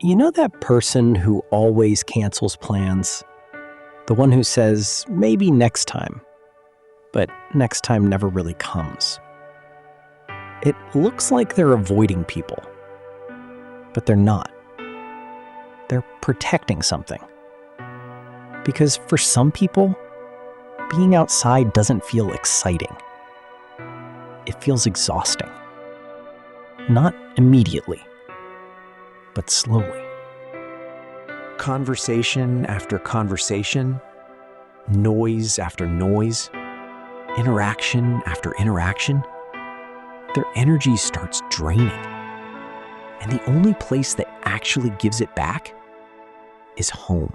You know that person who always cancels plans? The one who says, maybe next time, but next time never really comes. It looks like they're avoiding people, but they're not. They're protecting something. Because for some people, being outside doesn't feel exciting. It feels exhausting. Not immediately, but slowly. Conversation after conversation, noise after noise, interaction after interaction, their energy starts draining. And the only place that actually gives it back is home.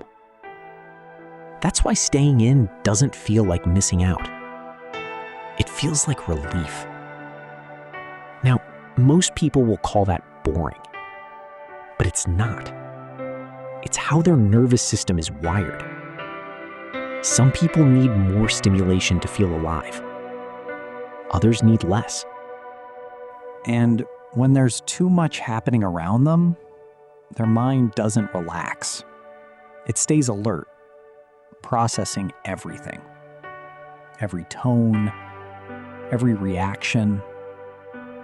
That's why staying in doesn't feel like missing out. It feels like relief. Now, most people will call that boring, but it's not. It's how their nervous system is wired. Some people need more stimulation to feel alive. Others need less. And when there's too much happening around them, their mind doesn't relax. It stays alert, processing everything. Every tone, every reaction,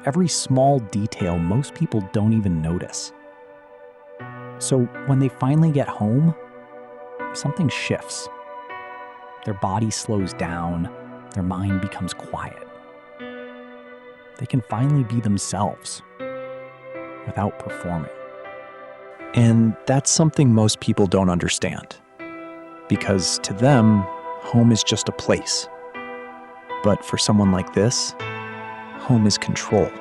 every small detail most people don't even notice. So when they finally get home, something shifts. Their body slows down, their mind becomes quiet. They can finally be themselves without performing. And that's something most people don't understand. Because to them, home is just a place. But for someone like this, home is control.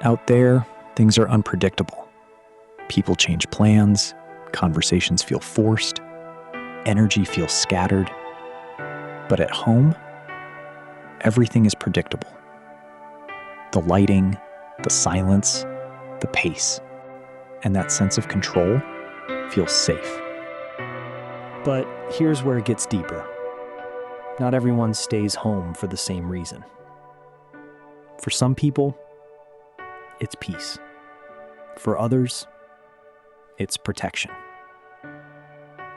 Out there, things are unpredictable. People change plans, conversations feel forced, energy feels scattered. But at home, everything is predictable. The lighting, the silence, the pace, and that sense of control feels safe. But here's where it gets deeper. Not everyone stays home for the same reason. For some people, it's peace. For others, it's protection.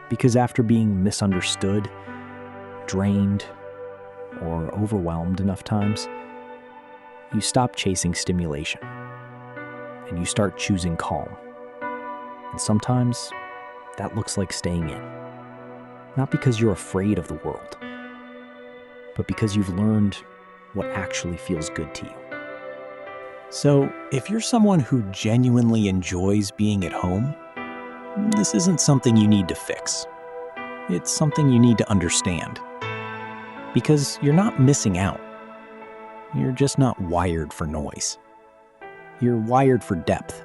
Because after being misunderstood, drained, or overwhelmed enough times, you stop chasing stimulation and you start choosing calm. And sometimes that looks like staying in. Not because you're afraid of the world, but because you've learned what actually feels good to you. So, if you're someone who genuinely enjoys being at home, this isn't something you need to fix. It's something you need to understand. Because you're not missing out. You're just not wired for noise. You're wired for depth.